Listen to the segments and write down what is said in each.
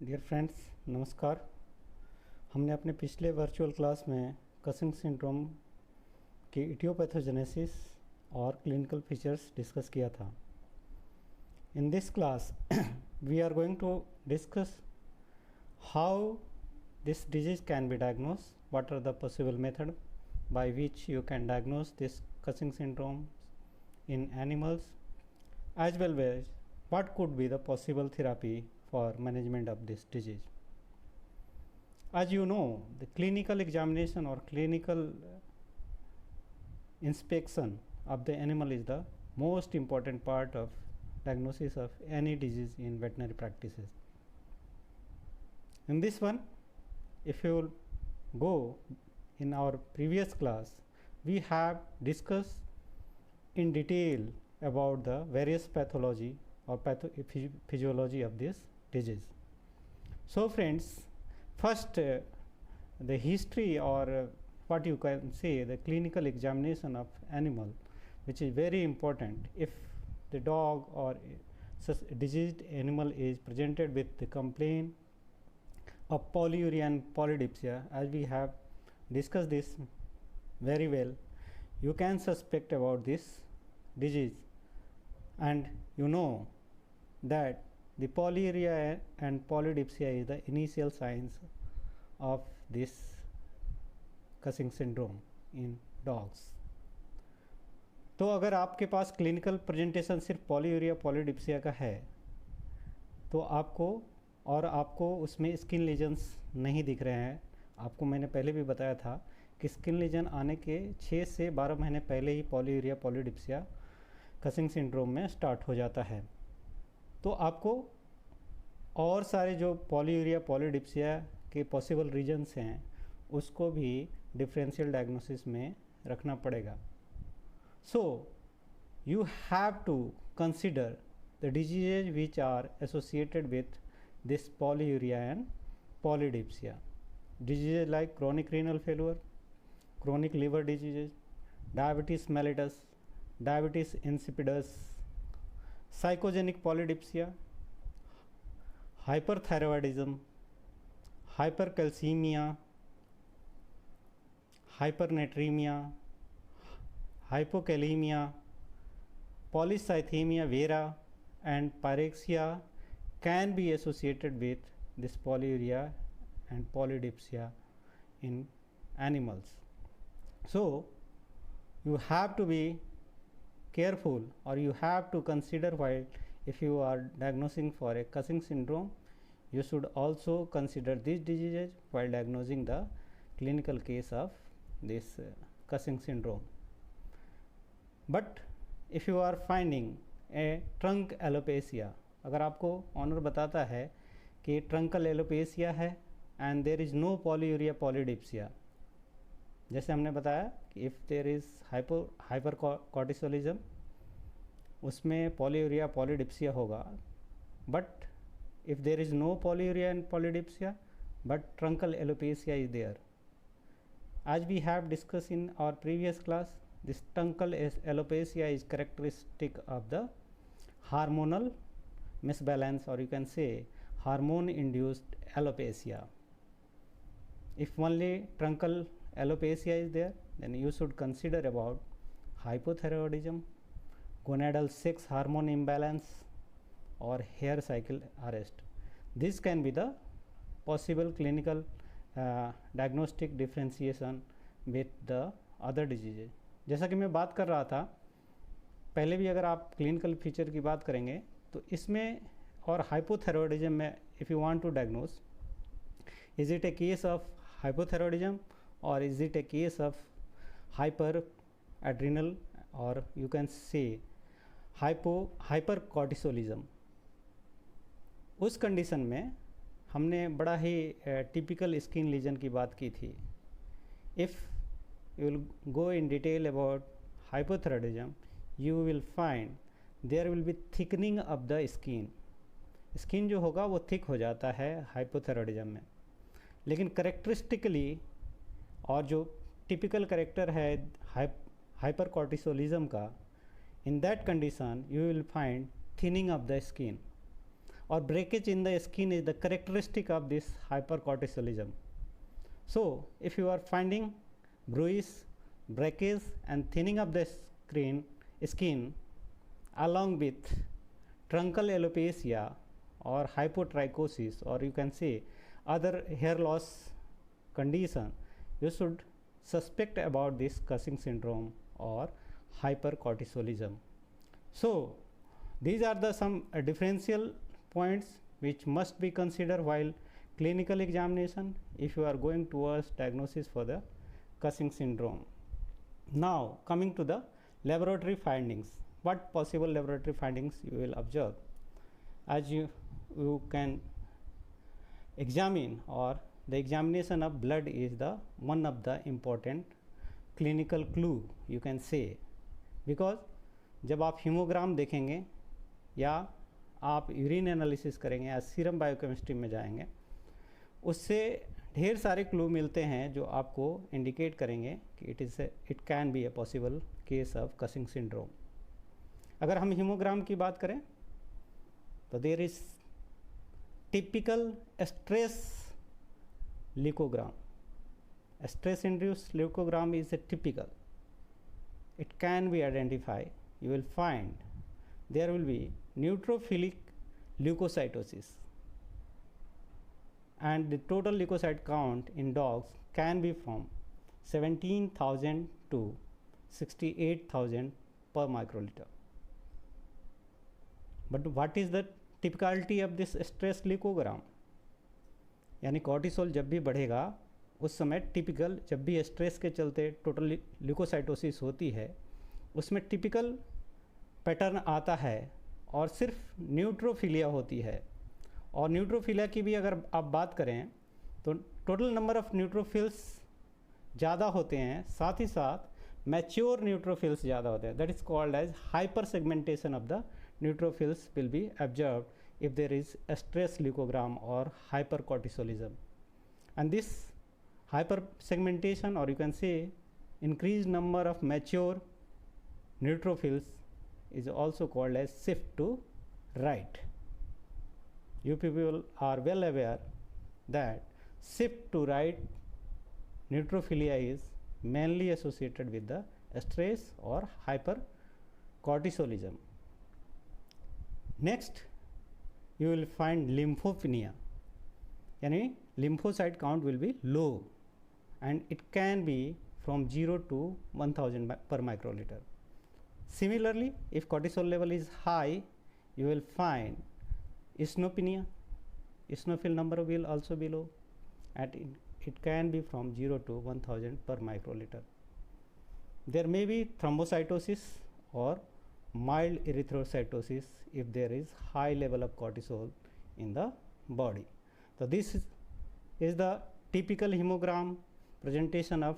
Dear friends, नमस्कार। हमने अपने पिछले वर्चुअल क्लास में कसिंग सिंड्रोम की इटियोपैथोजेनेसिस और क्लिनिकल फीचर्स डिस्कस किया था। In this class we are going to discuss how this disease can be diagnose, what are the possible method by which you can diagnose this Cushing syndrome in animals, as well as what could be the possible therapy for management of this disease. As you know, the clinical examination or clinical inspection of the animal is the most important part of diagnosis of any disease in veterinary practices. In this one, if you will go in our previous class, we have discussed in detail about the various pathology or physiology of this disease. So friends, first the history or what you can say the clinical examination of animal, which is very important. If the dog or such diseased animal is presented with the complaint of polyuria and polydipsia, as we have discuss this very well, you can suspect about this disease, and you know that the polyuria and polydipsia is the initial signs of this Cushing syndrome in dogs. तो अगर आपके पास clinical presentation सिर्फ polyuria polydipsia का है तो आपको उसमें skin lesions नहीं दिख रहे हैं, आपको मैंने पहले भी बताया था कि स्किन लीजन आने के 6 से 12 महीने पहले ही पॉलीयूरिया पॉलीडिप्सिया कसिंग सिंड्रोम में स्टार्ट हो जाता है। तो आपको और सारे जो पॉलीयूरिया पॉलीडिप्सिया के पॉसिबल रीजन्स हैं उसको भी डिफरेंशियल डायग्नोसिस में रखना पड़ेगा। So you have to consider the diseases which are associated with this polyuria and polydipsia. Diseases like chronic renal failure, chronic liver diseases, diabetes mellitus, diabetes insipidus, psychogenic polydipsia, hyperthyroidism, hypercalcemia, hypernatremia, hypokalemia, polycythemia vera and pyrexia can be associated with this polyuria and polydipsia in animals. So you have to be careful, or you have to consider, while if you are diagnosing for a Cushing syndrome, you should also consider these diseases while diagnosing the clinical case of this Cushing syndrome. But if you are finding a trunk alopecia, अगर आपको honour बताता है कि truncal alopecia है and there is no polyuria polydipsia, जैसे हमने बताया कि if there is hypercortisolism उसमें polyuria polydipsia होगा, but if there is no polyuria and polydipsia but truncal alopecia is there, as we have discussed in our previous class, this truncal alopecia is characteristic of the hormonal misbalance, or you can say hormone induced alopecia. If only truncal alopecia is there, then you should consider about hypothyroidism, gonadal sex hormone imbalance, or hair cycle arrest. This can be the possible clinical diagnostic differentiation with the other diseases. जैसा कि मैं बात कर रहा था पहले भी, अगर आप क्लिनिकल फीचर की बात करेंगे तो इसमें और हाइपोथायरॉयडिज्म में, if you want to diagnose, is it a case of hypothyroidism or is it a case of hyperadrenal, or you can say hypercortisolism. उस कंडीशन में हमने बड़ा ही टिपिकल स्किन लीजन की बात की थी. If you will go in detail about hypothyroidism, you will find there will be thickening of the skin. Skin जो होगा वो थिक हो जाता है हाइपोथायरॉयडिज्म में, लेकिन करेक्टरिस्टिकली और जो टिपिकल करेक्टर है हाइपरकॉर्टिसोलिज्म का, in that condition you will find thinning of the skin. or breakage in the skin is the characteristic of this hypercortisolism. So if you are finding bruise, breakage and thinning of the skin along with truncal alopecia or hypotrichosis, or you can say other hair loss condition, you should suspect about this Cushing syndrome or hypercortisolism. So these are the some differential points which must be considered while clinical examination if you are going towards diagnosis for the Cushing syndrome. Now coming to the laboratory findings, what possible laboratory findings you will observe? As you can examine, or the examination of blood is the one of the important clinical clue you can say, because जब आप haemogram देखेंगे या आप urine analysis करेंगे या serum biochemistry में जाएंगे, उससे ढेर सारे क्लू मिलते हैं जो आपको इंडिकेट करेंगे कि it can be a possible case of Cushing syndrome. अगर हम हीमोग्राम की बात करें तो there is typical stress leukogram. Stress induced leukogram is a typical. It can be identified. You will find there will be neutrophilic leukocytosis, and the total leukocyte count in dogs can be from 17,000 to 68,000 per microliter. But what is the typicality of this stress leukogram? यानी cortisol जब भी बढ़ेगा उस समय typical, जब भी stress के चलते टोटल ल्यूकोसाइटोसिस होती है, उसमें टिपिकल पैटर्न आता है और सिर्फ न्यूट्रोफिलिया होती है. और न्यूट्रोफिलिया की भी अगर आप बात करें तो टोटल नंबर ऑफ न्यूट्रोफिल्स ज़्यादा होते हैं, साथ ही साथ मैच्योर न्यूट्रोफिल्स ज़्यादा होते हैं. That is called as hyper segmentation of the neutrophils will be observed if there is stress leukogram और hyper cortisolism. And this hypersegmentation, or you can say increased number of mature neutrophils, is also called as shift to right. You people are well aware that shift to right neutrophilia is mainly associated with the stress or hypercortisolism. Next you will find lymphopenia, yani lymphocyte count will be low and it can be from 0 to 1000 per microliter. Similarly, if cortisol level is high, you will find eosinopenia. Eosinophil number will also be low, and it can be from 0 to 1000 per microliter. There may be thrombocytosis or mild erythrocytosis if there is high level of cortisol in the body. So this is the typical hemogram presentation of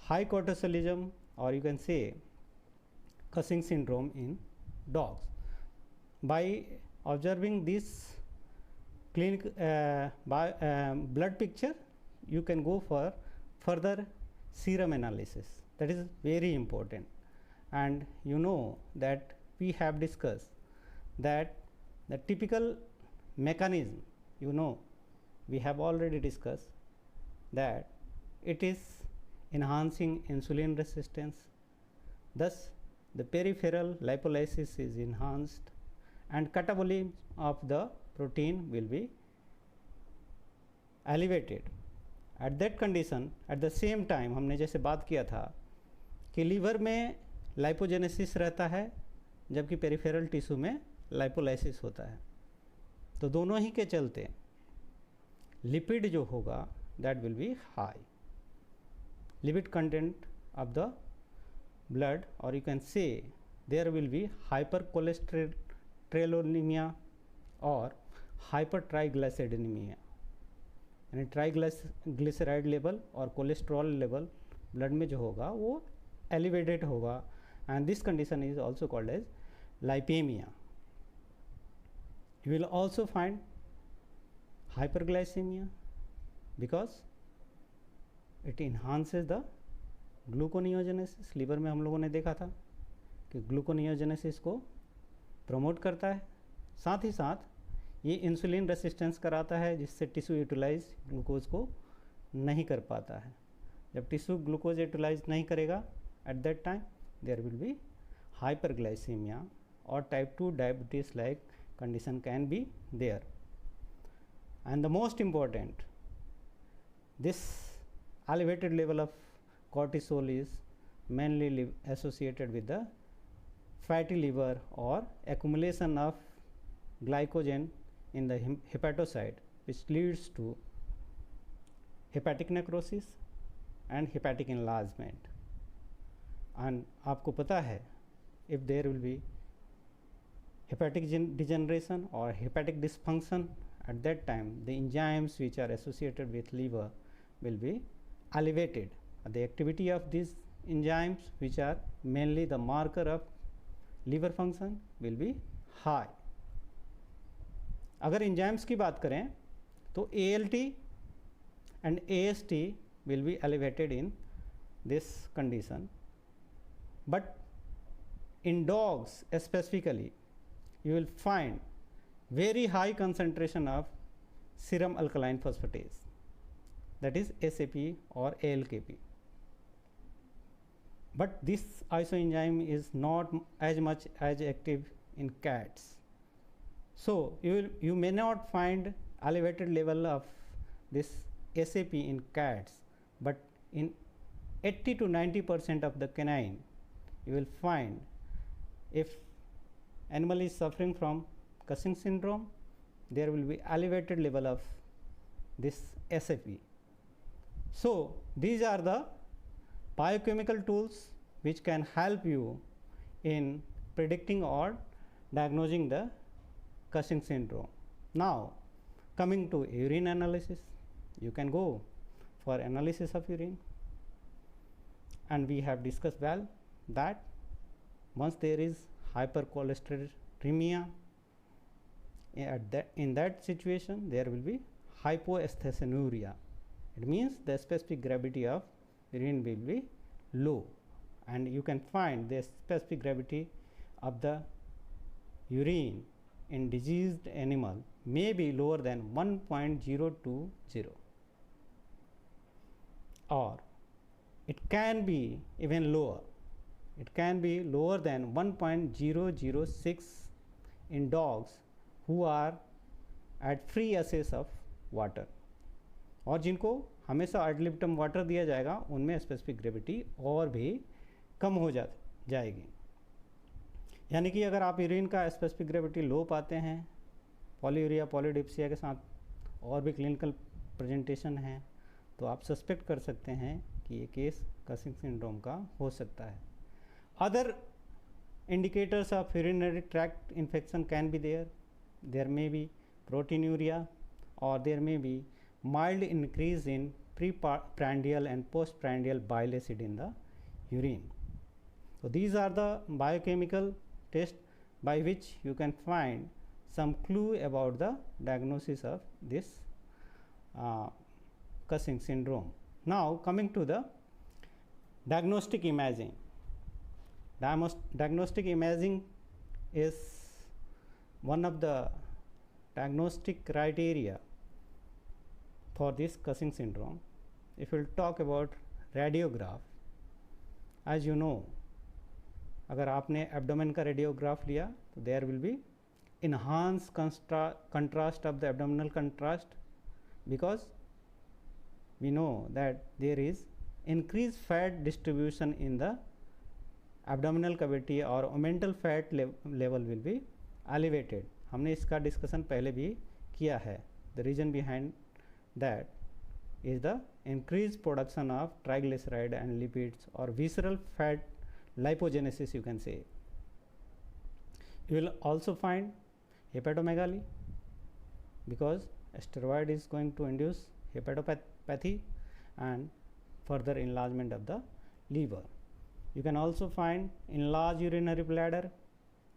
high cortisolism, or you can say Cushing syndrome in dogs. By observing this blood picture, you can go for further serum analysis. That is very important. And you know that we have discussed that the typical mechanism, you know, we have already discussed that it is enhancing insulin resistance. Thus the peripheral lipolysis is enhanced and catabolism of the protein will be elevated. At that condition, at the same time, हमने जैसे बात किया था कि liver में lipogenesis रहता है जबकि पेरिफेरल टिश्यू में लाइपोलाइसिस होता है. तो दोनों ही के चलते लिपिड जो होगा that will be high. Lipid content of the blood, or you can say there will be hypercholesterolemia or hypertriglyceridemia. यानी ट्राइग्लिसराइड लेवल और कोलेस्ट्रॉल लेवल ब्लड में जो होगा वो एलिवेटेड होगा, and this condition is also called as lipemia. You will also find hyperglycemia because it enhances the gluconeogenesis. Liver में हम लोगों ने देखा था कि ग्लूकोनियोजेनेसिस को प्रमोट करता है, साथ ही साथ ये इंसुलिन रेसिस्टेंस कराता है, जिससे टिश्यू यूटिलाइज ग्लूकोज को नहीं कर पाता है। जब टिश्यू ग्लूकोज यूटिलाइज नहीं करेगा, at that time there will be hyperglycaemia और type 2 diabetes like condition can be there. And the most important, this elevated level of cortisol is mainly associated with the fatty liver or accumulation of glycogen in the hepatocyte, which leads to hepatic necrosis and hepatic enlargement. And आपको पता है, if there will be hepatic degeneration or hepatic dysfunction, at that time the enzymes which are associated with liver will be elevated. The activity of these enzymes, which are mainly the marker of liver function, will be high. अगर enzymes की बात करें तो ALT and AST will be elevated in this condition, but in dogs specifically you will find very high concentration of serum alkaline phosphatase, that is SAP or ALKP. But this isoenzyme is not as much as active in cats. So you may not find elevated level of this SAP in cats, but in 80 to 90% of the canine you will find, if animal is suffering from Cushing syndrome, there will be elevated level of this SAP. So these are the biochemical tools which can help you in predicting or diagnosing the Cushing syndrome. Now coming to urine analysis, you can go for analysis of urine, and we have discussed well that once there is hypercholesterolemia, in that situation there will be hypoesthesionuria. It means the specific gravity of urine will be low, and you can find the specific gravity of the urine in diseased animal may be lower than 1.020, or it can be even lower. It can be lower than 1.006 in dogs who are at free access of water, और जिनको हमेशा ad libitum water दिया जाएगा उनमें specific gravity और भी कम हो जाएगी। यानी कि अगर आप यूरिन का स्पेसिफिक ग्रेविटी लो पाते हैं, पॉलीयूरिया पॉलीडिप्सिया के साथ और भी क्लिनिकल प्रेजेंटेशन है, तो आप सस्पेक्ट कर सकते हैं कि ये केस कसिंग सिंड्रोम का हो सकता है। Other indicators of urinary tract infection can be there. There may be proteinuria, or there may be mild increase in preprandial and postprandial bile acid in the urine. So these are the biochemical tests by which you can find some clue about the diagnosis of this Cushing syndrome. Now coming to the diagnostic imaging. Diagnostic imaging is one of the diagnostic criteria for this Cushing syndrome. If we will talk about radiograph, as you know, अगर आपने abdomen का radiograph लिया तो there will be enhanced contrast of the abdominal contrast, because we know that there is increased fat distribution in the abdominal cavity or omental fat level will be elevated. हमने इसका discussion पहले भी किया है. The reason behind that is the increased production of triglyceride and lipids or visceral fat lipogenesis, you can say. You will also find hepatomegaly, because steroid is going to induce hepatopathy and further enlargement of the liver. You can also find enlarged urinary bladder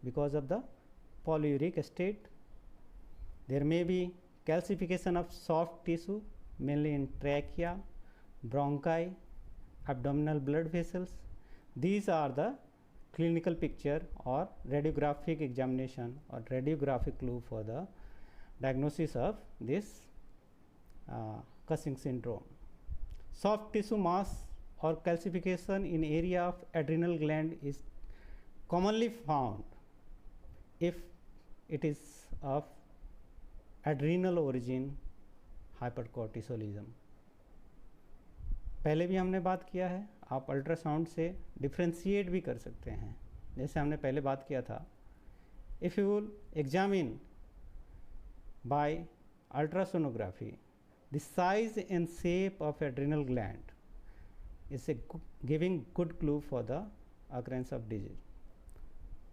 because of the polyuric state. There may be calcification of soft tissue, mainly in trachea, bronchi, abdominal blood vessels. These are the clinical picture or radiographic examination or radiographic clue for the diagnosis of this Cushing syndrome. Soft tissue mass or calcification in area of adrenal gland is commonly found if it is of adrenal origin hypercortisolism. पहले भी हमने बात किया है, आप ultrasound से differentiate भी कर सकते हैं, जैसे हमने पहले बात किया था. If you will examine by ultrasonography the size and shape of adrenal gland is giving good clue for the occurrence of disease.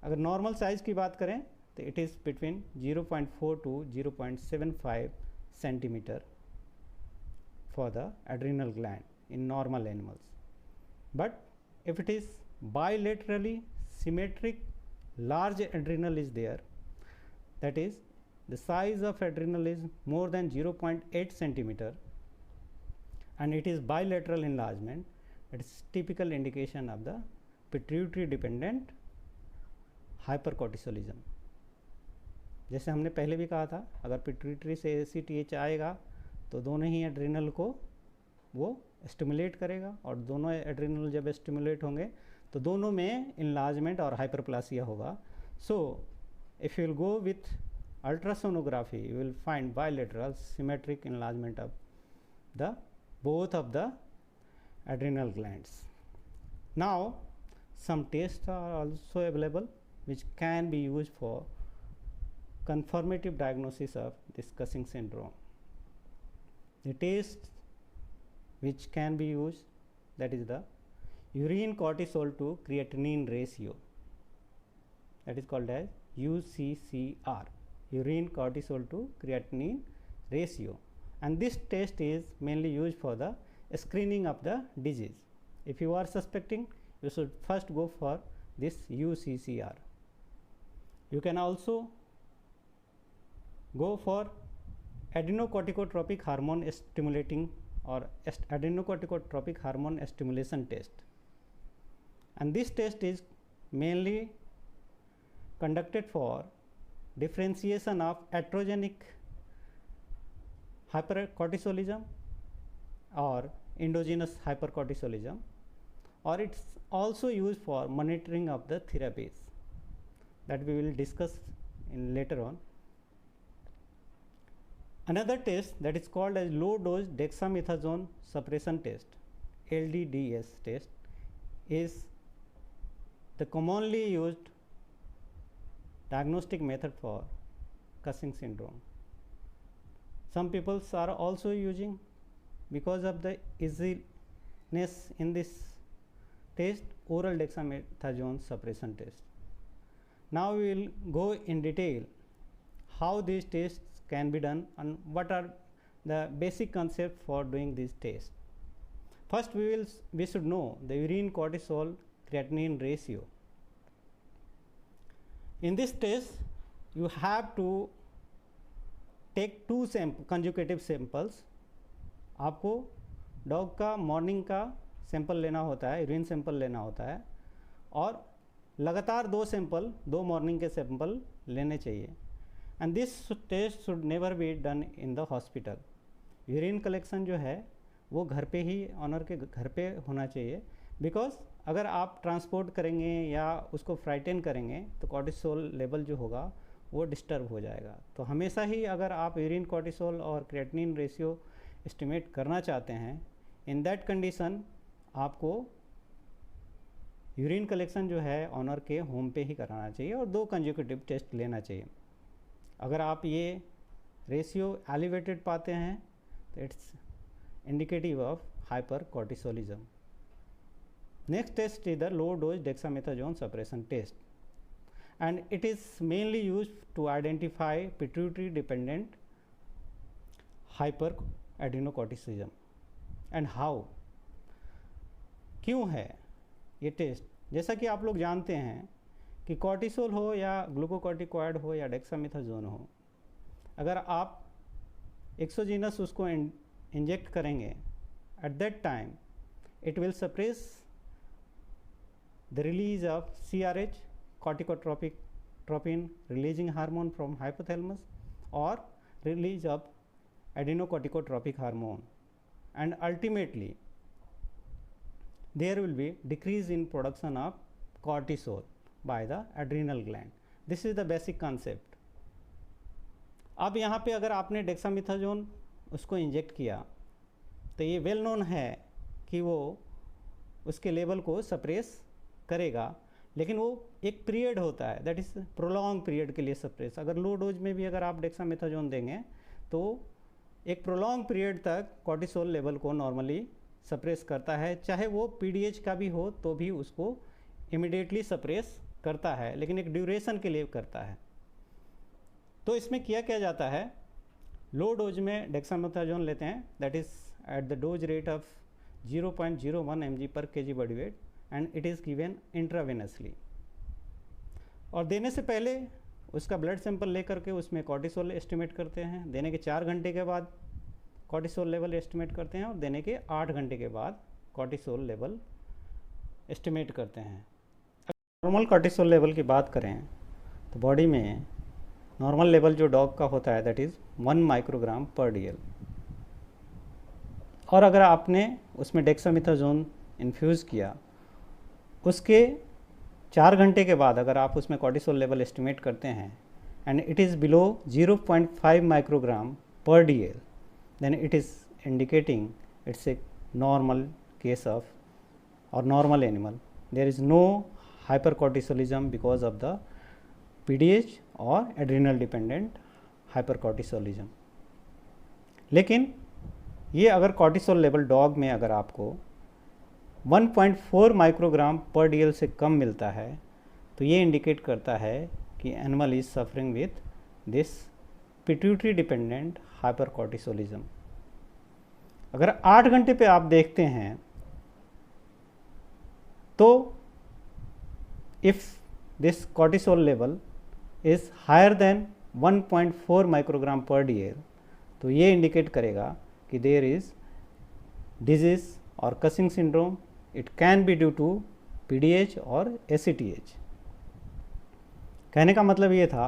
अगर नॉर्मल साइज की बात करें तो it is between 0.4 to 0.75 centimetre for the adrenal gland in normal animals. But if it is bilaterally symmetric, large adrenal is there, that is the size of adrenal is more than 0.8 centimeter and it is bilateral enlargement, it is typical indication of the pituitary dependent hypercortisolism. जैसे हमने पहले भी कहा था, अगर pituitary से ACTH आएगा तो दोनों ही एड्रिनल को वो स्टिमुलेट करेगा और दोनों एड्रिनल जब स्टिमुलेट होंगे तो दोनों में इनलार्जमेंट और हाइपरप्लासिया होगा. So if you will go with ultrasonography, you will find bilateral symmetric enlargement of the both of the adrenal glands. Now some tests are also available which can be used for confirmative diagnosis of this Cushing syndrome. The tests which can be used, that is the urine cortisol to creatinine ratio, that is called as UCCR, urine cortisol to creatinine ratio, and this test is mainly used for the screening of the disease. If you are suspecting, you should first go for this UCCR. You can also go for adrenocorticotropic hormone stimulating or adrenocorticotropic hormone stimulation test, and this test is mainly conducted for differentiation of iatrogenic hypercortisolism or endogenous hypercortisolism, or it's also used for monitoring of the therapies that we will discuss in later on. Another test that is called as low dose dexamethasone suppression test, LDDS test, is the commonly used diagnostic method for Cushing syndrome. Some people are also using, because of the easiness in this test, oral dexamethasone suppression test. Now we will go in detail how these tests can be done and what are the basic concept for doing these tests. First we should know the urine cortisol creatinine ratio. In this test you have to take two consecutive samples. आपको dog का morning का sample लेना होता है, urine sample लेना होता है, और लगातार दो मॉर्निंग के सैंपल लेने चाहिए. And this test should never be done in the hospital. Urine collection जो है वो घर पे ही, ऑनर के घर पे होना चाहिए, बिकॉज अगर आप ट्रांसपोर्ट करेंगे या उसको फ्राइटेन करेंगे तो कॉर्टिसोल लेवल जो होगा वो डिस्टर्ब हो जाएगा. तो हमेशा ही अगर आप यूरिन कॉर्टिसोल और क्रिएटिनिन रेशियो एस्टिमेट करना चाहते हैं, इन दैट कंडीशन आपको यूरिन कलेक्शन जो है ऑनर के होम पे ही कराना चाहिए और दो कंसेक्यूटिव टेस्ट लेना चाहिए. अगर आप ये रेशियो एलिवेटेड पाते हैं तो it's indicative of hyper cortisolism. Next test is the low dose dexamethasone suppression test, and it is mainly used to identify pituitary dependent hyperadrenocorticism. And how, क्यों है ये टेस्ट? जैसा कि आप लोग जानते हैं कि कॉर्टिसोल हो या ग्लूकोकॉर्टिकॉइड हो या डेक्सामेथाजोन हो, अगर आप एक्सोजीनस उसको इंजेक्ट करेंगे, eight that time it will suppress the release of CRH, corticotropin releasing hormone from hypothalamus, or release of adrenocorticotropic hormone, and ultimately there will be decrease in production of cortisol by the adrenal gland. This is the basic concept. अब यहाँ पे अगर आपने डेक्सामेथाजोन उसको inject किया तो ये well known है कि वो उसके लेवल को सप्रेस करेगा, लेकिन वो एक पीरियड होता है, दैट इज़ प्रोलॉन्ग पीरियड के लिए सप्रेस. अगर लो डोज में भी अगर आप डेक्सामेथाजोन देंगे तो एक प्रोलॉन्ग पीरियड तक कॉर्टिसोल लेवल को नॉर्मली सप्रेस करता है, चाहे वो पीडीएच का भी हो तो भी उसको इमिडिएटली सप्रेस करता है, लेकिन एक ड्यूरेशन के लिए करता है. तो इसमें क्या जाता है, लो डोज में डेक्सामेथाजोन लेते हैं, that is at the dose rate of 0.01 mg पर kg body weight, and it is given intravenously. और देने से पहले उसका ब्लड सैंपल लेकर के उसमें कॉर्टिसोल एस्टिमेट करते हैं, देने के 4 घंटे के बाद कॉर्टिसोल लेवल एस्टिमेट करते हैं, और देने के 8 घंटे के बाद कॉर्टिसोल लेवल एस्टिमेट करते हैं. नॉर्मल कॉर्टिसोल लेवल की बात करें तो बॉडी में नॉर्मल लेवल जो डॉग का होता है दैट इज़ 1 माइक्रोग्राम पर DL. और अगर आपने उसमें डेक्सामेथाजोन इन्फ्यूज़ किया, उसके 4 घंटे के बाद अगर आप उसमें कॉर्टिसोल लेवल एस्टिमेट करते हैं and it is below 0.5 microgram पर DL, then it is indicating it's a normal case of or normal animal. There is no hypercortisolism because of the PDH or adrenal dependent hypercortisolism. लेकिन ये अगर cortisol level dog में अगर आपको 1.4 microgram पर DL से कम मिलता है तो ये इंडिकेट करता है कि animal is suffering with this pituitary dependent hypercortisolism. अगर 8 घंटे पे आप देखते हैं तो if this cortisol level is higher than 1.4 microgram पर DL, तो ये इंडिकेट करेगा कि देयर इज डिजीज और Cushing syndrome. It can be due to PDH और ACTH. कहने का मतलब ये था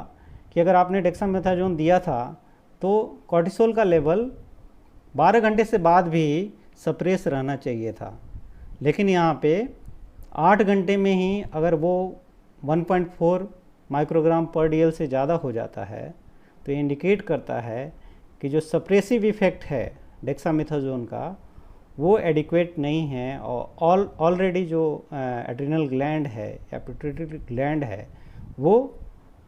कि अगर आपने डेक्सामेथाजोन दिया था तो कॉर्टिसोल का लेवल 12 घंटे से बाद भी सप्रेस रहना चाहिए था, लेकिन यहाँ पे 8 घंटे में ही अगर वो 1.4 माइक्रोग्राम पर DL से ज़्यादा हो जाता है तो ये इंडिकेट करता है कि जो सप्रेसिव इफ़ेक्ट है डेक्सामेथाजोन का वो एडिक्वेट नहीं है, और ऑलरेडी जो एड्रिनल ग्लैंड है या पिट्यूटरी ग्लैंड है वो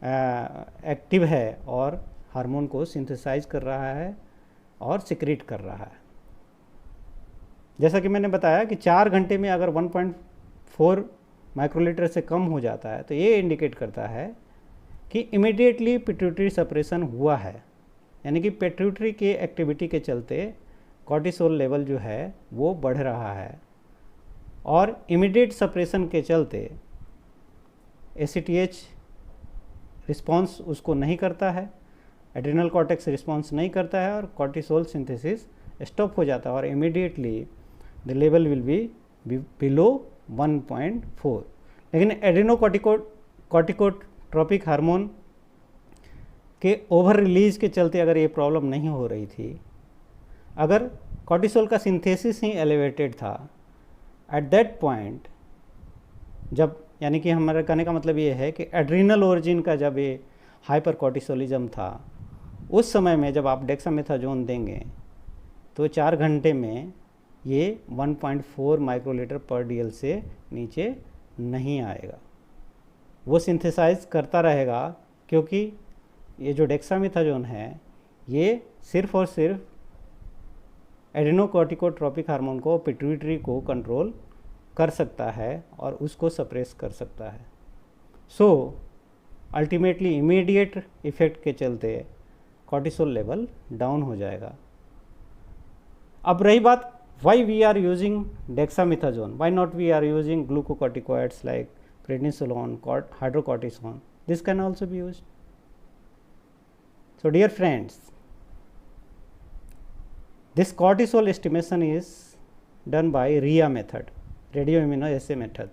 एक्टिव है और हार्मोन को सिंथेसाइज कर रहा है और सिक्रीट कर रहा है. जैसा कि मैंने बताया कि 4 घंटे में अगर 1.4 माइक्रोलीटर से कम हो जाता है तो ये इंडिकेट करता है कि इमीडिएटली पिट्यूटरी सप्रेशन हुआ है, यानी कि पिट्यूटरी के एक्टिविटी के चलते कॉर्टिसोल लेवल जो है वो बढ़ रहा है, और इमीडिएट सप्रेशन के चलते ACTH रिस्पॉन्स उसको नहीं करता है, एड्रिनल कॉर्टेक्स रिस्पॉन्स नहीं करता है, और कॉर्टिसोल सिंथेसिस स्टॉप हो जाता है, और immediately the level will be below 1.4. लेकिन एड्रिनोकॉर्टिकोट्रोपिक हार्मोन के ओवर रिलीज के चलते अगर ये प्रॉब्लम नहीं हो रही थी, अगर कॉर्टिसोल का सिंथेसिस ही एलिवेटेड था एट दैट पॉइंट, जब यानी कि हमारा कहने का मतलब ये है कि एड्रिनल ओरिजिन का जब ये हाइपर कॉर्टिसोलिज्म था, उस समय में जब आप डेक्सामेथाजोन देंगे तो 4 घंटे में ये 1.4 माइक्रोलीटर पर DL से नीचे नहीं आएगा, वो सिंथेसाइज करता रहेगा, क्योंकि ये जो डेक्सामेथाजोन है ये सिर्फ और सिर्फ एड्रिनोकॉर्टिकोट्रोपिक हार्मोन को, पिट्यूटरी को कंट्रोल कर सकता है और उसको सप्रेस कर सकता है. सो अल्टीमेटली इमीडिएट इफेक्ट के चलते कॉर्टिसोल लेवल डाउन हो जाएगा. अब रही बात why we are using dexamethasone, why not we are using glucocorticoids like prednisolone, hydrocortisone. This can also be used. So dear friends, this cortisol estimation is done by RIA method, radioimmunoassay method,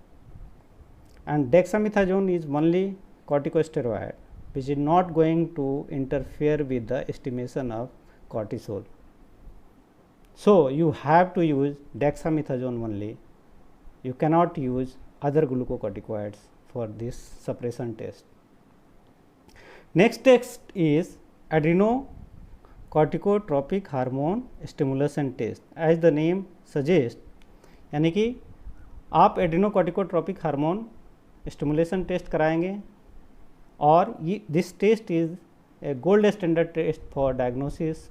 and dexamethasone is only corticosteroid which is not going to interfere with the estimation of cortisol. So you have to use dexamethasone only. You cannot use other glucocorticoids for this suppression test. Next test is adrenocorticotropic hormone stimulation test. As the name suggests, यानी कि आप एड्रीनोकॉर्टिकोट्रोपिक hormone stimulation test कराएंगे और ये this test is a gold standard test for diagnosis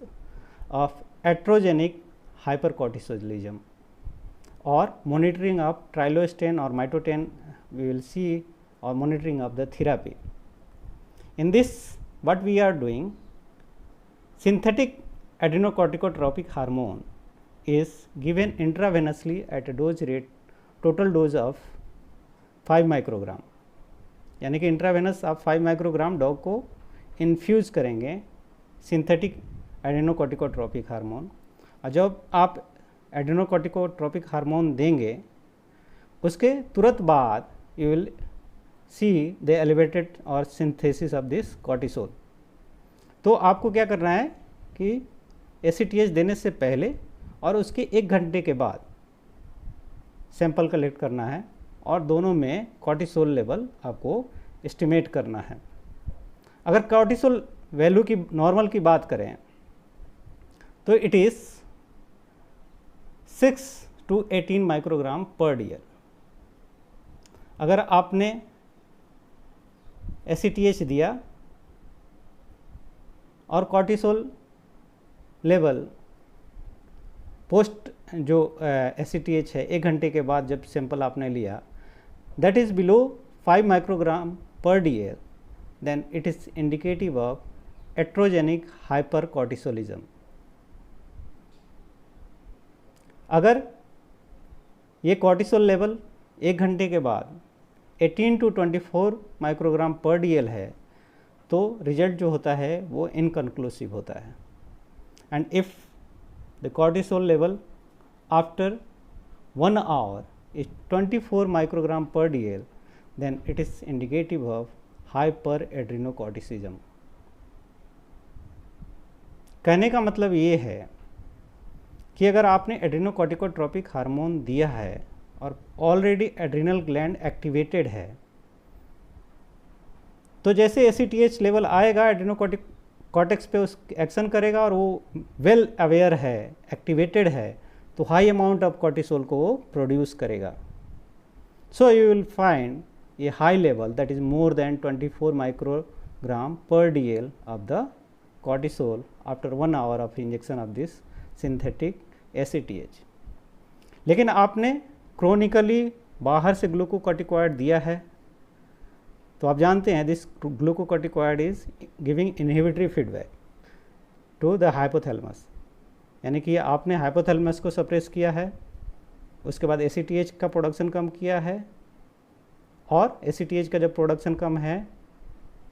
of iatrogenic hypercortisolism or monitoring of trilostane or mitoten. We will see, or monitoring of the therapy. In this, what we are doing, synthetic adrenocorticotropic hormone is given intravenously at a dose rate, total dose of 5 microgram. यानी कि intravenous आप 5 microgram dog को infuse करेंगे synthetic adrenocorticotropic hormone. और जब आप adrenocorticotropic hormone देंगे उसके तुरंत बाद you will see the elevated और सिंथेसिस ऑफ दिस कॉर्टिसोल। तो आपको क्या करना है कि ACTH देने से पहले और उसके 1 घंटे के बाद सैंपल कलेक्ट करना है और दोनों में कॉर्टिसोल लेवल आपको एस्टिमेट करना है। अगर कॉर्टिसोल वैल्यू की नॉर्मल की बात करें तो इट इज़ 6 to 18 माइक्रोग्राम पर ईयर। अगर आपने ACTH दिया और कॉर्टिसोल लेवल पोस्ट जो ACTH है 1 घंटे के बाद जब सैंपल आपने लिया दैट इज़ बिलो 5 माइक्रोग्राम पर ear, then it is indicative of iatrogenic hypercortisolism. अगर ये कॉर्टिसोल लेवल 1 घंटे के बाद 18 to 24 माइक्रोग्राम पर डीएल है तो रिजल्ट जो होता है वो इनकन्क्लूसिव होता है। And if the cortisol level after 1 hour is 24 microgram पर DL then it is indicative of hyper adrenocorticism. कहने का मतलब ये है कि अगर आपने एड्रेनोकॉर्टिकोट्रोपिक हार्मोन दिया है और ऑलरेडी एड्रिनल ग्लैंड एक्टिवेटेड है तो जैसे ACTH लेवल आएगा एड्रेनोकॉर्टेक्स पे उस एक्शन करेगा और वो वेल अवेयर है, एक्टिवेटेड है, तो हाई अमाउंट ऑफ कॉर्टिसोल को वो प्रोड्यूस करेगा। So you will find a high level that is more than 24 microgram पर DL of the cortisol after 1 hour of injection of this synthetic ACTH। लेकिन आपने chronically बाहर से ग्लूकोकॉर्टिकॉइड दिया है तो आप जानते हैं this glucocorticoid is giving inhibitory feedback to the hypothalamus, यानी कि आपने हाइपोथैलेमस को सप्रेस किया है, उसके बाद ACTH का प्रोडक्शन कम किया है और ACTH का जब प्रोडक्शन कम है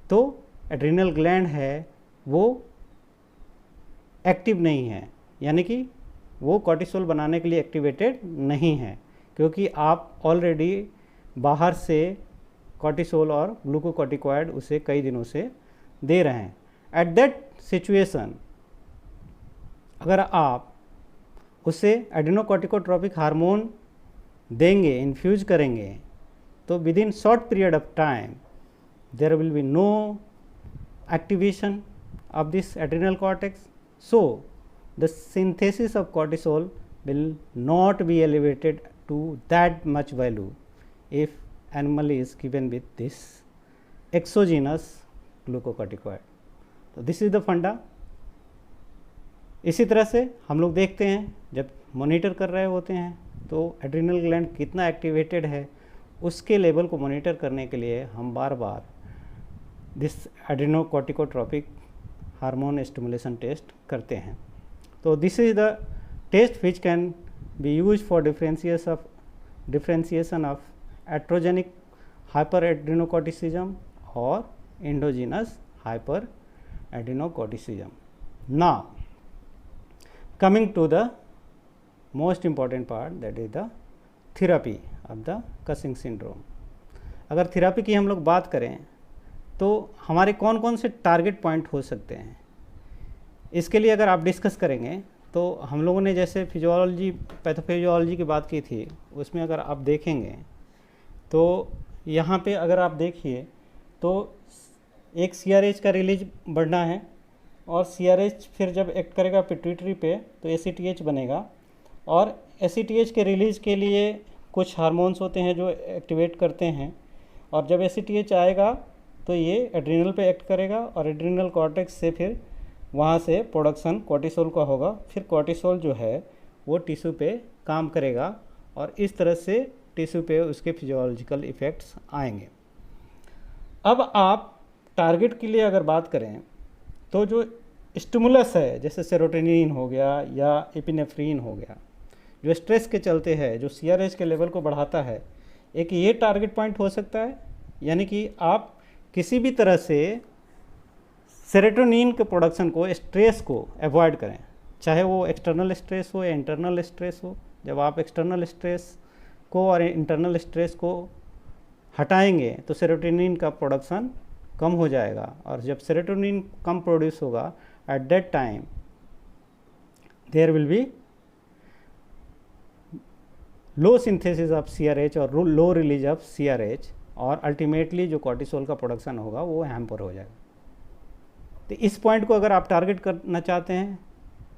तो एड्रिनल ग्लैंड है वो एक्टिव नहीं है, यानी कि वो कॉर्टिसोल बनाने के लिए एक्टिवेटेड नहीं है क्योंकि आप ऑलरेडी बाहर से कॉर्टिसोल और ग्लूकोकॉर्टिकॉइड उसे कई दिनों से दे रहे हैं। एट दैट सिचुएशन अगर आप उसे एड्रेनोकॉर्टिकोट्रोपिक हार्मोन देंगे, इन्फ्यूज करेंगे, तो with in short period of time there will be no activation of this adrenal cortex, so the synthesis of cortisol will not be elevated to that much value if animal is given with this exogenous glucocorticoid। तो this is the फंडा। इसी तरह से हम लोग देखते हैं जब मॉनिटर कर रहे होते हैं तो एड्रिनल ग्लैंड कितना एक्टिवेटेड है उसके लेवल को मॉनिटर करने के लिए हम बार बार this adrenocorticotropic hormone stimulation test करते हैं। तो this is the test which can be use for differentiation of iatrogenic hyper adrenocorticism और endogenous hyper adrenocorticism. Now coming to the most important part that is the therapy of the Cushing syndrome. अगर therapy की हम लोग बात करें तो हमारे कौन कौन से टारगेट पॉइंट हो सकते हैं, इसके लिए अगर आप डिस्कस करेंगे तो हम लोगों ने जैसे फिजियोलॉजी पैथोफिजियोलॉजी की बात की थी, उसमें अगर आप देखेंगे तो यहाँ पे अगर आप देखिए तो एक CRH का रिलीज बढ़ना है, और CRH फिर जब एक्ट करेगा पिट्यूटरी पे तो ACTH बनेगा, और ACTH के रिलीज के लिए कुछ हार्मोन्स होते हैं जो एक्टिवेट करते हैं, और जब ACTH आएगा तो ये एड्रिनल पे एक्ट करेगा, और एड्रिनल कॉर्टेक्स से फिर वहाँ से प्रोडक्शन कॉर्टिसोल का होगा, फिर कॉर्टिसोल जो है वो टिश्यू पे काम करेगा, और इस तरह से टिश्यू पे उसके फिजियोलॉजिकल इफ़ेक्ट्स आएंगे। अब आप टारगेट के लिए अगर बात करें तो जो स्टिमुलस है जैसे सेरोटोनिन हो गया या एपिनेफ्रीन हो गया, जो स्ट्रेस के चलते है, जो CRH के लेवल को बढ़ाता है, एक ये टारगेट पॉइंट हो सकता है। यानी कि आप किसी भी तरह से सेरोटोनिन के प्रोडक्शन को, स्ट्रेस को अवॉइड करें, चाहे वो एक्सटर्नल स्ट्रेस हो या इंटरनल स्ट्रेस हो। जब आप एक्सटर्नल स्ट्रेस को और इंटरनल स्ट्रेस को हटाएंगे तो सेरोटोनिन का प्रोडक्शन कम हो जाएगा, और जब सेरोटोनिन कम प्रोड्यूस होगा at that time there will be low synthesis of CRH और लो रिलीज ऑफ CRH, और अल्टीमेटली जो कॉर्टिसोल का प्रोडक्शन होगा वो हैम्पर हो जाएगा। तो इस पॉइंट को अगर आप टारगेट करना चाहते हैं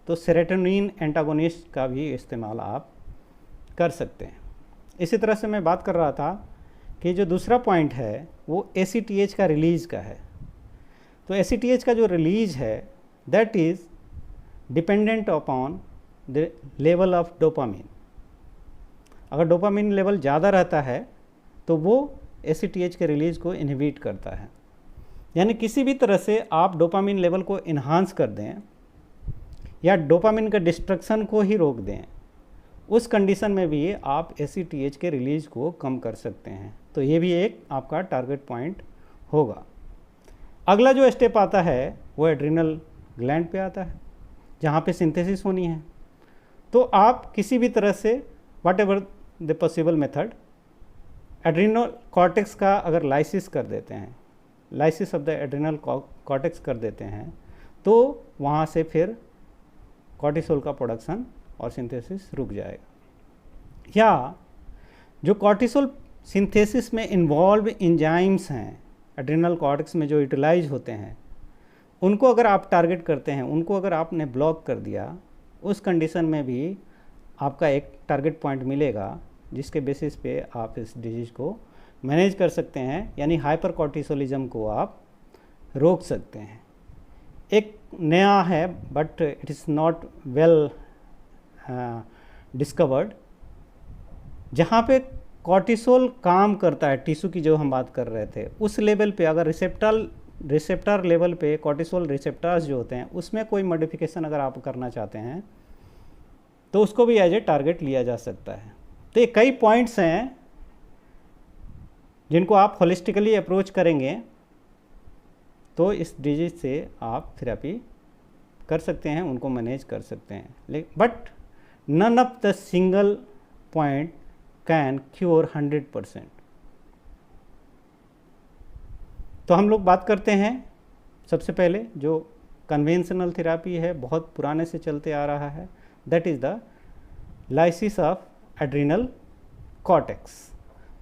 तो सेरोटोनिन एंटागोनिस्ट का भी इस्तेमाल आप कर सकते हैं। इसी तरह से मैं बात कर रहा था कि जो दूसरा पॉइंट है वो ACTH का रिलीज का है। तो ACTH का जो रिलीज है that is dependent upon the level of dopamine. अगर डोपामिन लेवल ज़्यादा रहता है तो वो ACTH के रिलीज को इनहिबिट करता है। यानी किसी भी तरह से आप डोपामिन लेवल को इन्हांस कर दें या डोपामिन का डिस्ट्रक्शन को ही रोक दें, उस कंडीशन में भी आप ACTH के रिलीज को कम कर सकते हैं। तो ये भी एक आपका टारगेट पॉइंट होगा। अगला जो स्टेप आता है वो एड्रिनल ग्लैंड पे आता है, जहाँ पे सिंथेसिस होनी है। तो आप किसी भी तरह से what ever the possible method adrenal cortex का अगर लाइसिस कर देते हैं, lysis of the adrenal cortex कर देते हैं, तो वहाँ से फिर कॉर्टिसोल का प्रोडक्शन और सिंथेसिस रुक जाएगा। या जो कॉर्टिसोल सिंथेसिस में इन्वॉल्व एंजाइम्स हैं एड्रिनल कॉर्टेक्स में जो यूटिलाइज होते हैं, उनको अगर आप टारगेट करते हैं, उनको अगर आपने ब्लॉक कर दिया, उस कंडीशन में भी आपका एक टारगेट पॉइंट मिलेगा जिसके बेसिस पे आप इस डिजीज़ को मैनेज कर सकते हैं, यानी हाइपर कॉर्टिसोलिज्म को आप रोक सकते हैं। एक नया है but it is not well discovered, जहाँ पे कॉर्टिसोल काम करता है टिश्यू की, जो हम बात कर रहे थे, उस लेवल पे अगर रिसेप्टर लेवल पे कॉर्टिसोल रिसेप्टर्स जो होते हैं उसमें कोई मॉडिफिकेशन अगर आप करना चाहते हैं तो उसको भी एज ए टारगेट लिया जा सकता है। तो ये कई पॉइंट्स हैं जिनको आप होलिस्टिकली अप्रोच करेंगे तो इस डिजीज से आप थेरेपी कर सकते हैं, उनको मैनेज कर सकते हैं। But none of the single point can cure 100%। तो हम लोग बात करते हैं सबसे पहले जो कन्वेंशनल थेरेपी है, बहुत पुराने से चलते आ रहा है, that is the lysis of adrenal cortex.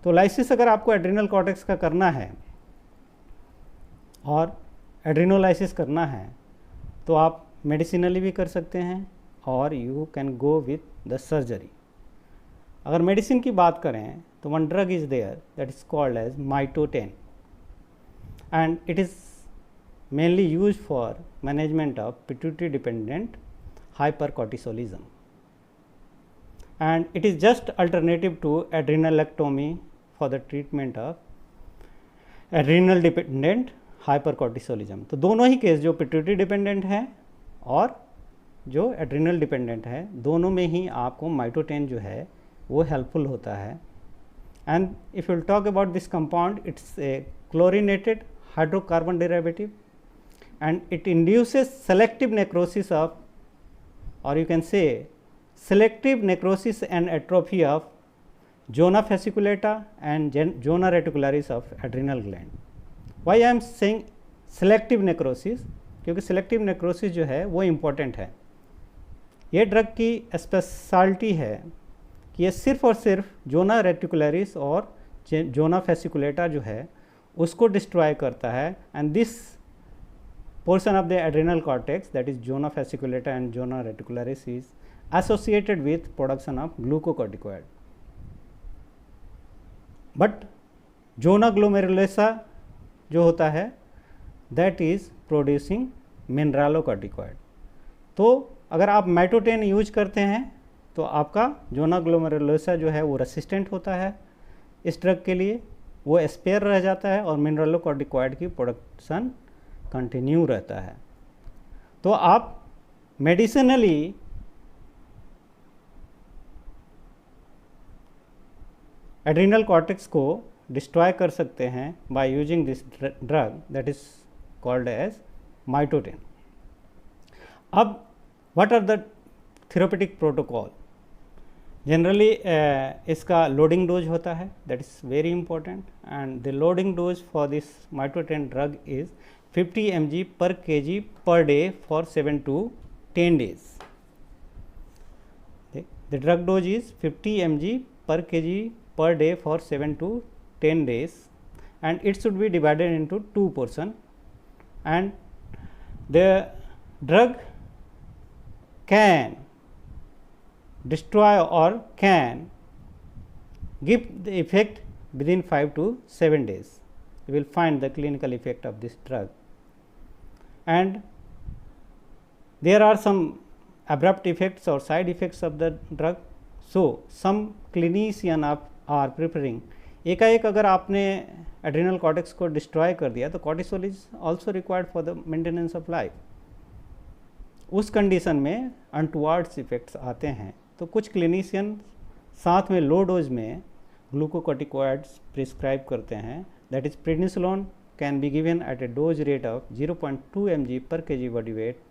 तो लाइसिस अगर आपको एड्रिनल कॉर्टेक्स का करना है और एड्रिनोलाइसिस करना है तो आप मेडिसिनली भी कर सकते हैं और you can go with the surgery. अगर मेडिसिन की बात करें तो one drug is there that is called as mitotane, and it is mainly used for management of pituitary dependent hypercortisolism, and it is just alternative to adrenalectomy for the treatment of adrenal dependent hypercortisolism। तो दोनों ही case, जो pituitary dependent है और जो adrenal dependent है, दोनों में ही आपको माइटोटेन जो है वो हेल्पफुल होता है। And if you talk about this compound, it's a chlorinated hydrocarbon derivative and it induces selective necrosis of, or you can say selective necrosis and atrophy of zona fasciculata and zona reticularis of adrenal gland। Why I am saying selective necrosis, क्योंकि selective necrosis जो है वो important है। ये drug की speciality है कि ये सिर्फ और सिर्फ जोना रेटिकुलरिस और जोना फेसिकुलेटा जो है उसको डिस्ट्रॉय करता है, and this portion of the adrenal cortex, that is zona fasciculata and zona reticularis, is associated with production of glucocorticoid. But zona glomerulosa जो होता है that is producing mineralocorticoid. तो अगर आप माइटोटेन यूज करते हैं तो आपका जोना ग्लोमेरुलोसा जो है वो रेसिस्टेंट होता है इस ड्रग के लिए, वो स्पेयर रह जाता है और मिनरलोकॉर्टिकॉइड की प्रोडक्शन कंटिन्यू रहता है। तो आप मेडिसिनली एड्रिनल कॉर्टेक्स को डिस्ट्रॉय कर सकते हैं by using this drug that is called as mitotane. अब what are the therapeutic protocol? Generally इसका लोडिंग डोज होता है, that is very important, and the loading dose for this mitotane drug is 50 mg per kg per day for 7 to 10 days. The drug dose is 50 mg per kg per day for 7 to 10 days, and it should be divided into 2 portions, and the drug can destroy or can give the effect within 5 to 7 days. You will find the clinical effect of this drug. And there are some abrupt effects or side effects of the drug. So some clinician are preferring, एकाएक अगर आपने adrenal cortex को destroy कर दिया तो cortisol is also required for the maintenance of life. उस condition में अनटुवर्ड्स effects आते हैं, तो कुछ क्लिनिशियन साथ में लो डोज में ग्लूकोकॉर्टिकॉइड्स प्रिस्क्राइब करते हैं, that is prednisolone can be given at a dose rate of 0.2 mg per kg body weight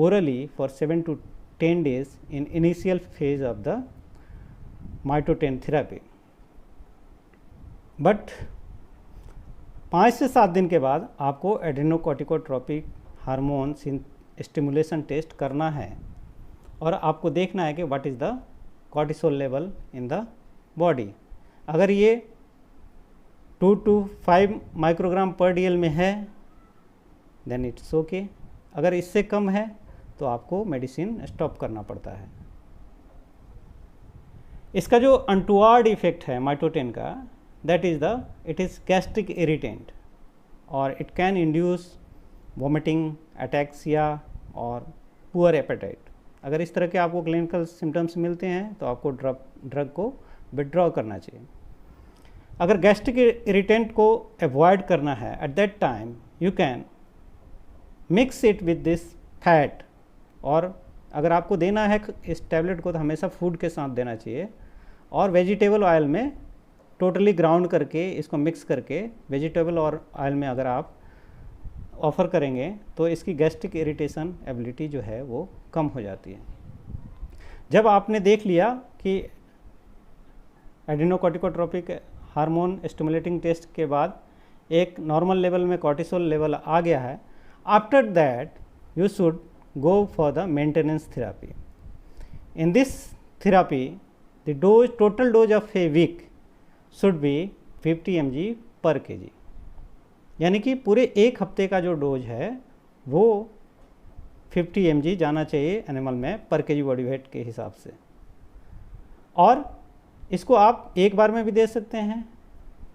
orally for 7 to 10 days in initial phase of the mitotane therapy. But 5 से 7 दिन के बाद आपको adrenocorticotropic hormone stimulation test करना है और आपको देखना है कि what is the cortisol level in the body. अगर ये 2 to 5 माइक्रोग्राम पर DL में है देन इट्स ओके, अगर इससे कम है तो आपको मेडिसिन स्टॉप करना पड़ता है। इसका जो अनटुवर्ड इफेक्ट है माइटोटेन का, that is the it is gastric irritant और it can induce vomiting, ataxia और पुअर एपेटाइट। अगर इस तरह के आपको क्लिनिकल सिम्टम्स मिलते हैं तो आपको ड्रग को विड्रॉ करना चाहिए। अगर गैस्ट्रिक इरिटेंट को अवॉइड करना है eight that time you can mix it with this fat, और अगर आपको देना है इस टैबलेट को तो हमेशा फूड के साथ देना चाहिए, और वेजिटेबल ऑयल में टोटली ग्राउंड करके इसको मिक्स करके वेजिटेबल और ऑयल में अगर आप ऑफ़र करेंगे तो इसकी गैस्ट्रिक इरिटेशन एबिलिटी जो है वो कम हो जाती है। जब आपने देख लिया कि एड्रेनोकॉर्टिकोट्रोपिक हार्मोन स्टिमुलेटिंग टेस्ट के बाद एक नॉर्मल लेवल में कॉर्टिसोल लेवल आ गया है, after that you should go for the maintenance therapy. In this therapy, the total dose of a week should be 50 mg per kg, यानी कि पूरे एक हफ्ते का जो डोज है वो 50 mg जाना चाहिए एनिमल में पर केजी बॉडी वेट के हिसाब से। और इसको आप एक बार में भी दे सकते हैं,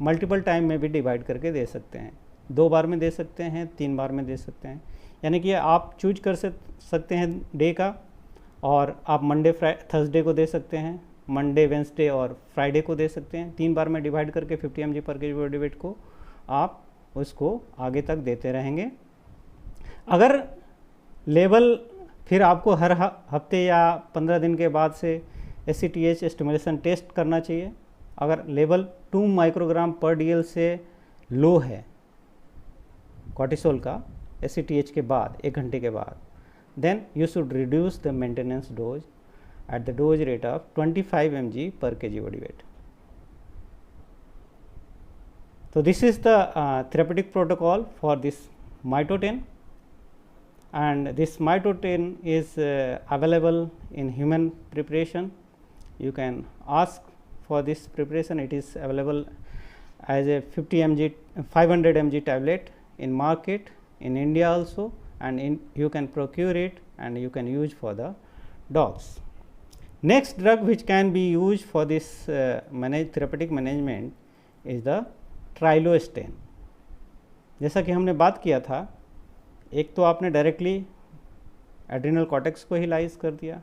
मल्टीपल टाइम में भी डिवाइड करके दे सकते हैं, 2 बार में दे सकते हैं, 3 बार में दे सकते हैं, यानी कि आप चूज कर सकते हैं डे का, और आप मंडे थर्सडे को दे सकते हैं, मंडे वेंसडे और फ्राइडे को दे सकते हैं। 3 बार में डिवाइड करके 50 mg पर केजी बॉडी वेट को आप उसको आगे तक देते रहेंगे। अगर लेवल फिर आपको हर हफ्ते या 15 दिन के बाद से ACTH स्टिमुलेशन टेस्ट करना चाहिए। अगर लेवल 2 माइक्रोग्राम पर DL से लो है कॉर्टिसोल का ACTH के बाद 1 घंटे के बाद, then you should reduce the maintenance dose at the dose rate of 25 mg per kg body weight. So this is the therapeutic protocol for this mitoten, and this mitoten is available in human preparation. You can ask for this preparation. It is available as a 50 mg 500 mg tablet in market in India also, and you can procure it and you can use for the dogs. Next drug which can be used for this therapeutic management is the ट्राइलोस्टेन. जैसा कि हमने बात किया था, एक तो आपने directly adrenal cortex को ही लाइज कर दिया,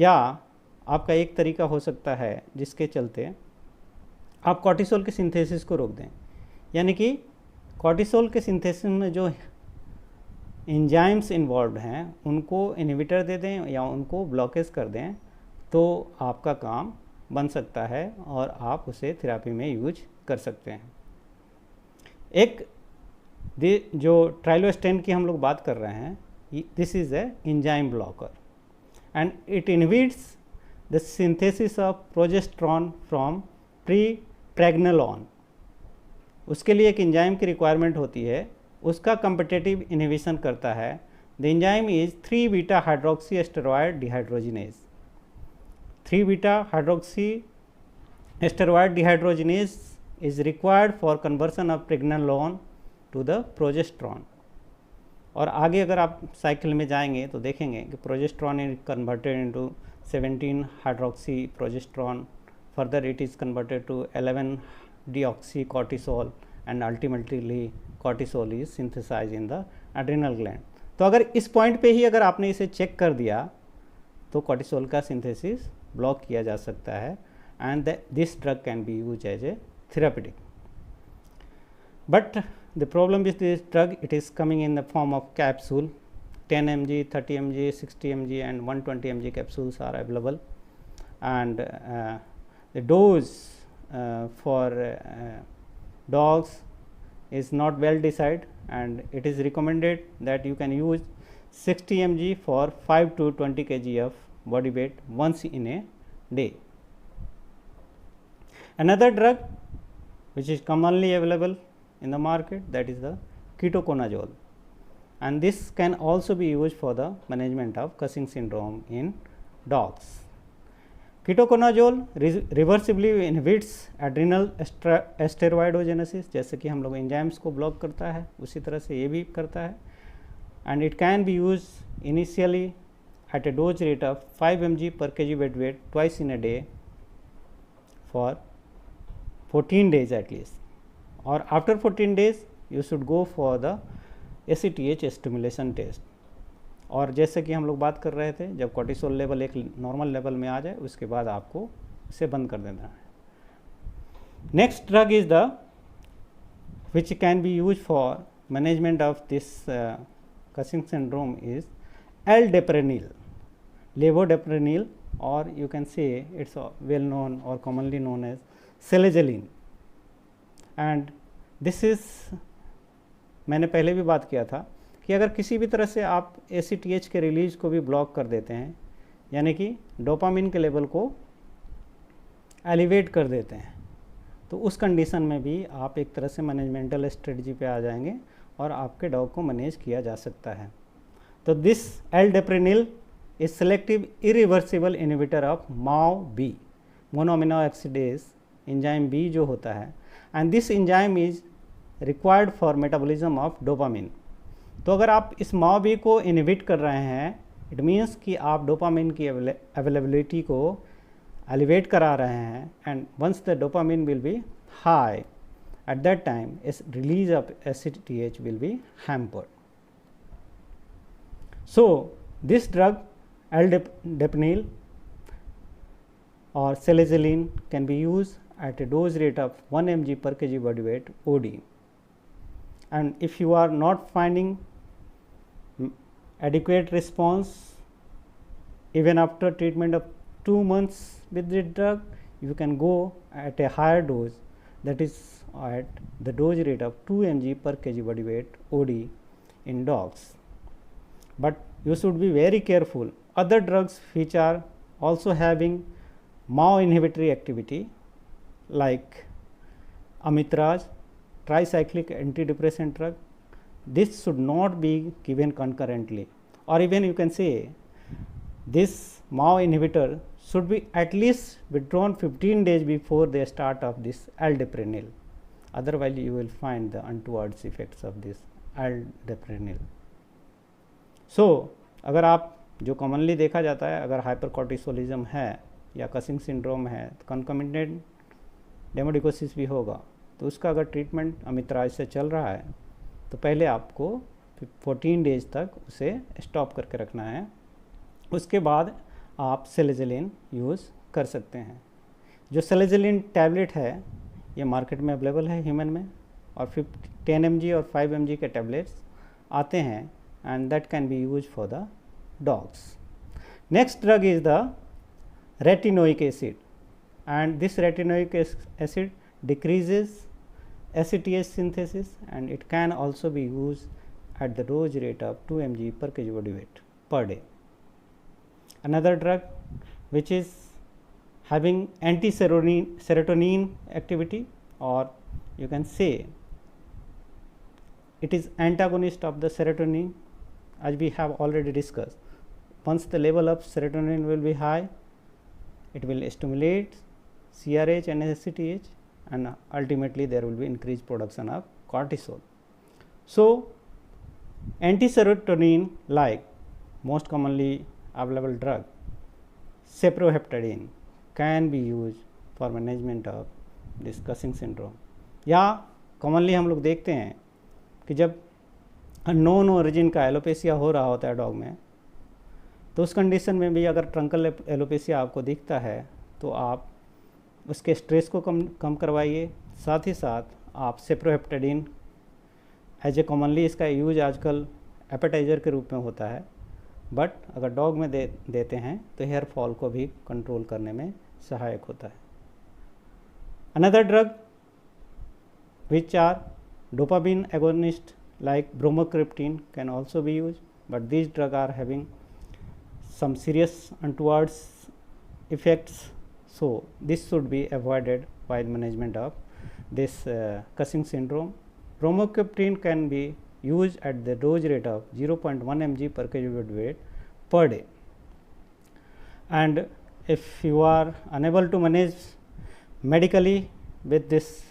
या आपका एक तरीका हो सकता है जिसके चलते आप कॉर्टिसोल के सिंथेसिस को रोक दें, यानी कि कॉर्टिसोल के सिंथेसिस में जो एंजाइम्स इन्वॉल्व हैं उनको इनहिबिटर दे दें या उनको ब्लॉकेज कर दें, तो आपका काम बन सकता है और आप उसे थेरेपी में यूज कर सकते हैं. एक जो ट्राइलोस्टेन की हम लोग बात कर रहे हैं, this is a enzyme blocker and it inhibits the synthesis of progesterone from pregnenolone. उसके लिए एक एंजाइम की रिक्वायरमेंट होती है, उसका कम्पिटिटिव इनहिबिशन करता है. The enzyme is 3 beta hydroxy asteroid dehydrogenase. 3 beta hydroxy asteroid dehydrogenase is required for conversion of pregnenolone to the progesterone. और आगे अगर आप साइकिल में जाएंगे तो देखेंगे कि progesterone is converted into 17 hydroxy progesterone, further it is converted to 11 deoxy cortisol and ultimately cortisol is synthesise in the adrenal gland. तो अगर इस पॉइंट पे ही अगर आपने इसे चेक कर दिया तो कॉर्टिसोल का सिंथेसिस ब्लॉक किया जा सकता है, and this drug can be use as a therapeutic. But the problem with this drug, it is coming in the form of capsule. 10 mg, 30 mg, 60 mg and 120 mg capsules are available, and the dose for dogs is not well decided, and it is recommended that you can use 60 mg for 5 to 20 kg of body weight once in a day. Another drug which is commonly available in the market, that is the ketoconazole, and this can also be used for the management of Cushing syndrome in dogs. Ketoconazole reversibly inhibits adrenal steroidogenesis, जैसे कि हम लोग enzymes को block करता है उसी तरह से ये भी करता है, and it can be used initially at a dose rate of 5 mg per kg body weight twice in a day for 14 days at least, or after 14 days you should go for the ACTH stimulation test. और जैसे कि हम लोग बात कर रहे थे, जब कॉर्टिसोल लेवल एक नॉर्मल लेवल में आ जाए उसके बाद आपको इसे बंद कर देना है. Next drug is the which can be use for management of this Cushing syndrome is L-deprenyl, levodeprenyl, or you can say it's well known or commonly known as selegiline. And this is, मैंने पहले भी बात किया था कि अगर किसी भी तरह से आप ACTH के रिलीज को भी ब्लॉक कर देते हैं, यानी कि डोपामिन के लेवल को एलिवेट कर देते हैं, तो उस कंडीशन में भी आप एक तरह से मैनेजमेंटल स्ट्रेटजी पे आ जाएंगे और आपके डॉग को मैनेज किया जा सकता है. तो this L-deprenyl is selective irreversible inhibitor of MAO-B, monoamine oxidase enzyme B जो होता है, and this enzyme is required for metabolism of dopamine. तो अगर आप इस MAO-B को इनहिबिट कर रहे हैं, इट मीन्स कि आप डोपामिन की अवेलेबिलिटी को एलिवेट करा रहे हैं, and once the dopamine will be high, at that time release of ACTH will be hampered. So this drug L-deprenyl or selezilin can be used at a dose rate of 1 mg per kg body weight OD, and if you are not finding adequate response even after treatment of 2 months with the drug, you can go at a higher dose, that is at the dose rate of 2 mg per kg body weight OD in dogs. But you should be very careful. Other drugs which are also having MAO inhibitory activity like amitraj, tricyclic antidepressant drug, this should not be given concurrently, or even you can say this MAO inhibitor should be at least withdrawn 15 days before the start of this aldaprinyl, otherwise you will find the untoward effects of this aldaprinyl. So अगर आप जो commonly देखा जाता है, अगर हाइपरकॉर्टिसोलिज्म है या causing syndrome है तो कंकमिटेंट डेमोडिकोसिस भी होगा, तो उसका अगर ट्रीटमेंट अमित्राज से चल रहा है तो पहले आपको 14 डेज तक उसे स्टॉप करके रखना है, उसके बाद आप सेलेजिलिन यूज़ कर सकते हैं। जो सेलेजिलिन टैबलेट है ये मार्केट में अवेलेबल है ह्यूमन में, और 10 mg और 5 mg के टैबलेट्स आते हैं, and that can be use for the dogs. Next drug is the retinoic acid, and this retinoic acid decreases ACTH synthesis, and it can also be used at the dose rate of 2 mg per kg body weight per day. Another drug which is having anti-serotonin activity, or you can say it is antagonist of the serotonin, as we have already discussed. Once the level of serotonin will be high, it will stimulate CRH and ACTH, and ultimately there will be increased production of cortisol. So anti-serotonin like most commonly available drug ceproheptadine can be used for management of this Cushing syndrome. या commonly हम लोग देखते हैं कि जब unknown origin का alopecia हो रहा होता है डॉग में, तो उस कंडीशन में भी अगर ट्रंकल एलोपेसिया आपको दिखता है तो आप उसके स्ट्रेस को कम करवाइए, साथ ही साथ आप सेप्रोहेप्टेडिन एज ए कॉमनली इसका यूज आजकल एपेटाइजर के रूप में होता है, बट अगर डॉग में देते हैं तो हेयर फॉल को भी कंट्रोल करने में सहायक होता है। Another drug which are dopamine agonist like bromocriptine can also be used, but these drugs are having some serious untoward effects, so this should be avoided while management of this Cushing syndrome. Bromocriptine can be used at the dose rate of 0.1 mg per kg body weight per day, and if you are unable to manage medically with this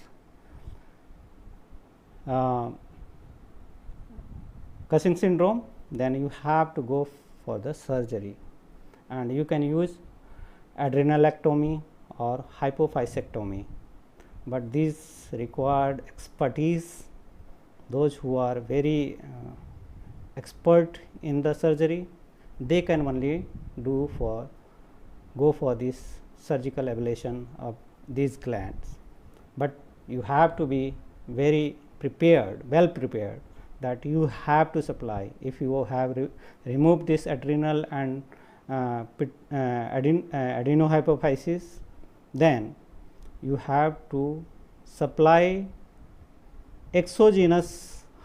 Cushing syndrome, then you have to go for the surgery, and you can use adrenalectomy or hypophycectomy, but these required expertise. Those who are very expert in the surgery, they can only go for this surgical ablation of these glands, but you have to be very prepared, well prepared, that you have to supply. If you have removed this adrenal and adenohypophysis, then you have to supply exogenous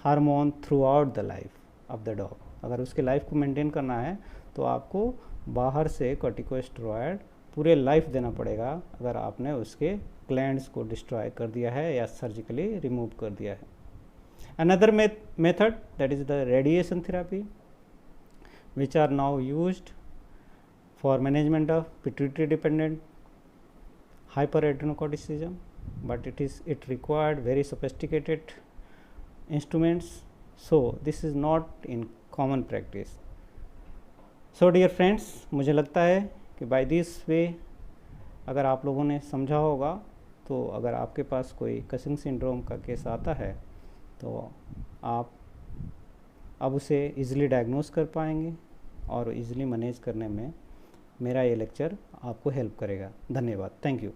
hormone through out the life of the dog. अगर उसके life को maintain करना है तो आपको बाहर से corticosteroid पूरे लाइफ देना पड़ेगा, अगर आपने उसके ग्लैंड्स को डिस्ट्रॉय कर दिया है या सर्जिकली रिमूव कर दिया है. Another method, that is the radiation therapy, which are now used for management of pituitary dependent hyperadrenocorticism, but it required very sophisticated instruments, so this is not in common practice. So dear friends, मुझे लगता है कि by this way अगर आप लोगों ने समझा होगा, तो अगर आपके पास कोई कसिंग सिंड्रोम का केस आता है तो आप अब उसे इजीली डायग्नोस कर पाएंगे और इजीली मैनेज करने में मेरा ये लेक्चर आपको हेल्प करेगा. धन्यवाद. Thank you.